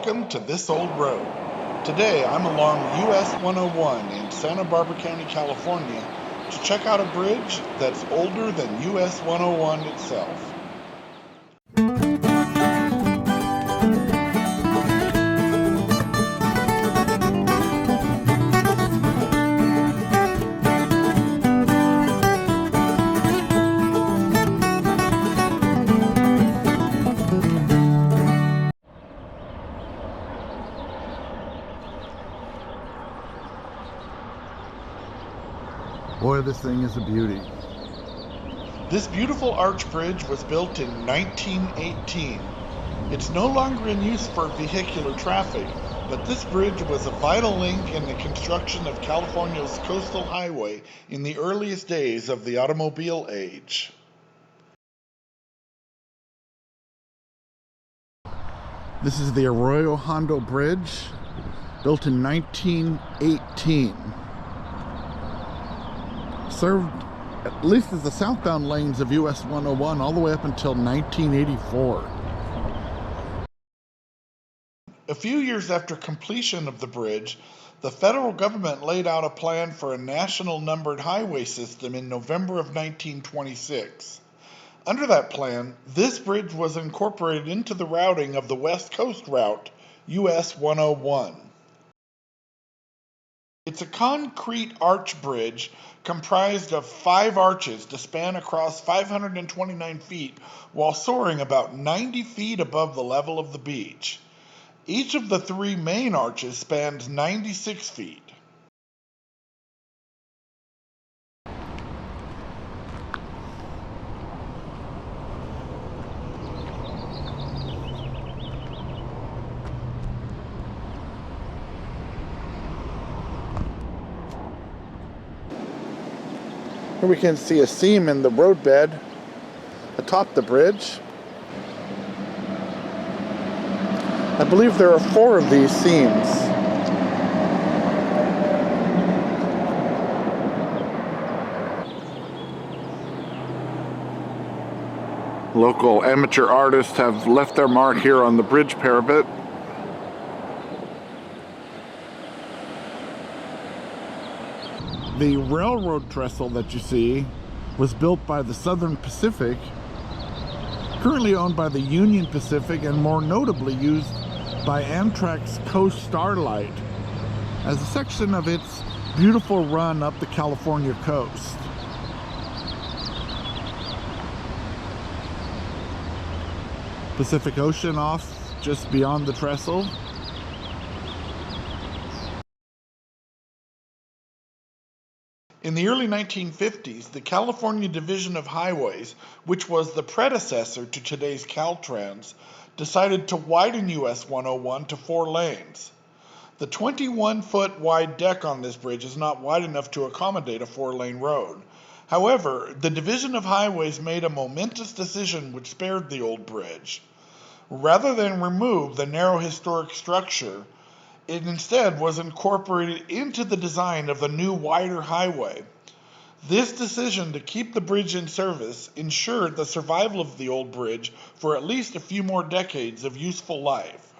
Welcome to This Old Road. Today I'm along US 101 in Santa Barbara County, California to check out a bridge that's older than US 101 itself. Boy, this thing is a beauty. This beautiful arch bridge was built in 1918. It's no longer in use for vehicular traffic, but this bridge was a vital link in the construction of California's coastal highway in the earliest days of the automobile age. This is the Arroyo Hondo Bridge, built in 1918. Served at least as the southbound lanes of US 101 all the way up until 1984. A few years after completion of the bridge, the federal government laid out a plan for a national numbered highway system in November of 1926. Under that plan, this bridge was incorporated into the routing of the West Coast route, US 101. It's a concrete arch bridge comprised of 5 arches to span across 529 feet while soaring about 90 feet above the level of the beach. Each of the 3 main arches spans 96 feet. Here we can see a seam in the roadbed atop the bridge. I believe there are 4 of these seams. Local amateur artists have left their mark here on the bridge parapet. The railroad trestle that you see was built by the Southern Pacific, currently owned by the Union Pacific, and more notably used by Amtrak's Coast Starlight as a section of its beautiful run up the California coast. Pacific Ocean off just beyond the trestle. In the early 1950s, the California Division of Highways, which was the predecessor to today's Caltrans, decided to widen US 101 to 4 lanes. The 21-foot wide deck on this bridge is not wide enough to accommodate a 4-lane road. However, the Division of Highways made a momentous decision which spared the old bridge. Rather than remove the narrow historic structure, it instead was incorporated into the design of the new wider highway. This decision to keep the bridge in service ensured the survival of the old bridge for at least a few more decades of useful life.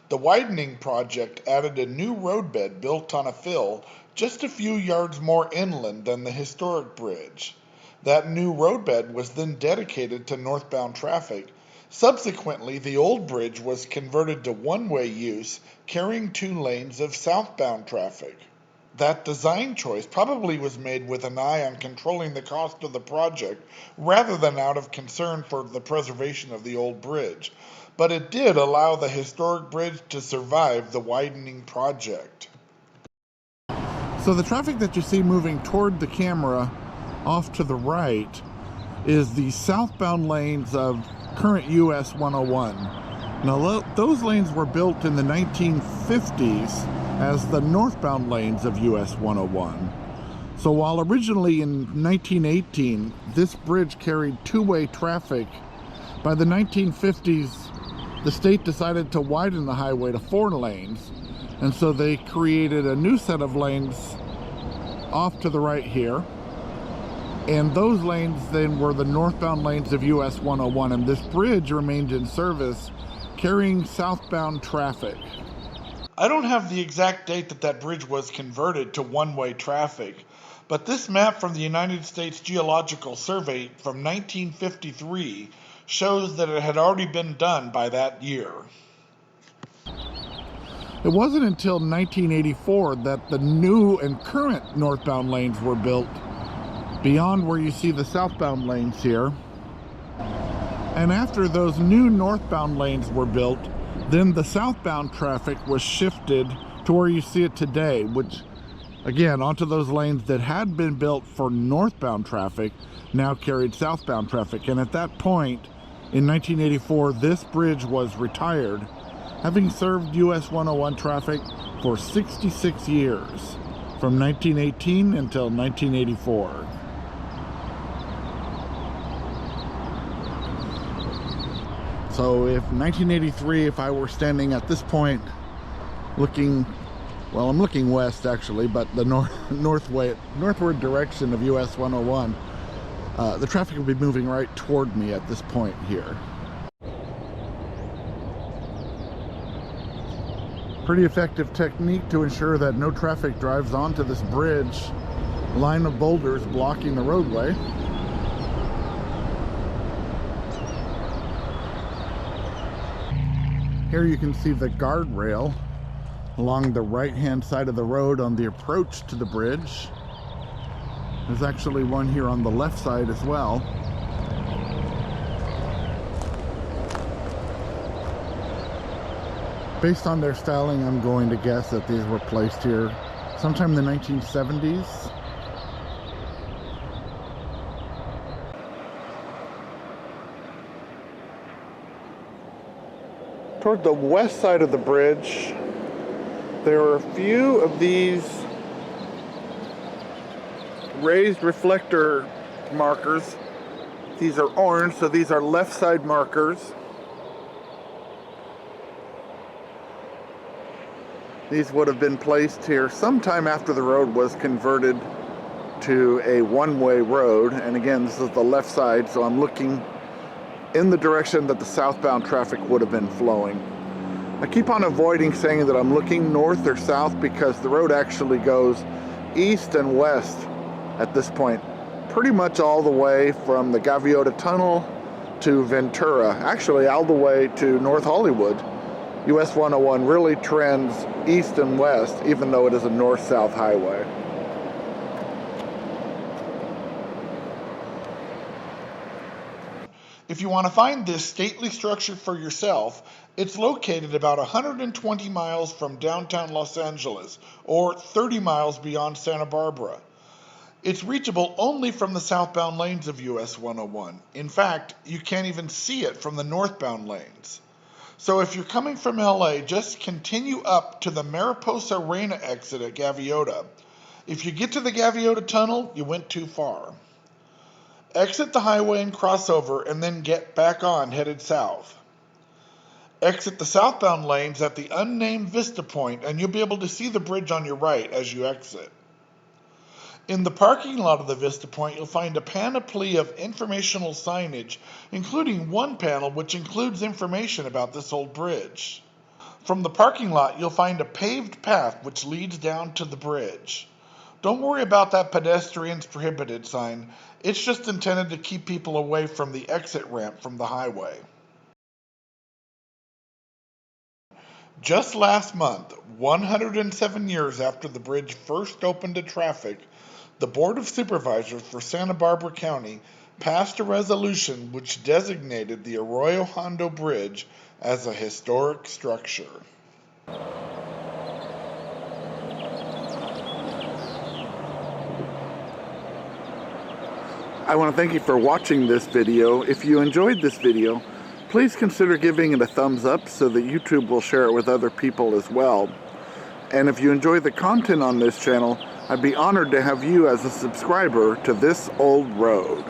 The Widening project added a new roadbed built on a fill just a few yards more inland than the historic bridge. That new roadbed was then dedicated to northbound traffic. Subsequently, the old bridge was converted to one-way use, carrying 2 lanes of southbound traffic. That design choice probably was made with an eye on controlling the cost of the project rather than out of concern for the preservation of the old bridge, but it did allow the historic bridge to survive the widening project. So the traffic that you see moving toward the camera off to the right is the southbound lanes of current US 101. Now those lanes were built in the 1950s as the northbound lanes of US 101. So while originally in 1918 this bridge carried 2-way traffic, by the 1950s the state decided to widen the highway to 4 lanes, and so they created a new set of lanes off to the right here. And those lanes then were the northbound lanes of US 101, and this bridge remained in service carrying southbound traffic. I don't have the exact date that that bridge was converted to one-way traffic, but this map from the United States Geological Survey from 1953 shows that it had already been done by that year. It wasn't until 1984 that the new and current northbound lanes were built beyond where you see the southbound lanes here. And after those new northbound lanes were built, then the southbound traffic was shifted to where you see it today, which, again, onto those lanes that had been built for northbound traffic now carried southbound traffic. And at that point, in 1984, this bridge was retired, having served US 101 traffic for 66 years, from 1918 until 1984. So if 1983, if I were standing at this point looking, well, I'm looking west actually, but the northward direction of US 101, the traffic would be moving right toward me at this point here. Pretty effective technique to ensure that no traffic drives onto this bridge line of boulders blocking the roadway. Here you can see the guardrail along the right-hand side of the road on the approach to the bridge. There's actually one here on the left side as well. Based on their styling, I'm going to guess that these were placed here sometime in the 1970s. Toward the west side of the bridge, there are a few of these raised reflector markers. These are orange, so these are left side markers. These would have been placed here sometime after the road was converted to a one-way road. And again, this is the left side, so I'm looking in the direction that the southbound traffic would have been flowing. I keep on avoiding saying that I'm looking north or south because the road actually goes east and west at this point, pretty much all the way from the Gaviota tunnel to Ventura, actually all the way to North Hollywood. US 101 really trends east and west, even though it is a north-south highway. If you want to find this stately structure for yourself, it's located about 120 miles from downtown Los Angeles, or 30 miles beyond Santa Barbara. It's reachable only from the southbound lanes of US 101. In fact, you can't even see it from the northbound lanes. So if you're coming from LA, just continue up to the Mariposa Reina exit at Gaviota. If you get to the Gaviota tunnel, you went too far. Exit the highway and cross over, and then get back on headed south. Exit the southbound lanes at the unnamed Vista point, and you'll be able to see the bridge on your right as you exit. In the parking lot of the Vista point, you'll find a panoply of informational signage, including one panel which includes information about this old bridge. From the parking lot, you'll find a paved path which leads down to the bridge. Don't worry about that pedestrians prohibited sign. It's just intended to keep people away from the exit ramp from the highway. Just last month, 107 years after the bridge first opened to traffic, the Board of Supervisors for Santa Barbara County passed a resolution which designated the Arroyo Hondo Bridge as a historic structure. I want to thank you for watching this video. If you enjoyed this video, please consider giving it a thumbs up so that YouTube will share it with other people as well. And if you enjoy the content on this channel, I'd be honored to have you as a subscriber to This Old Road.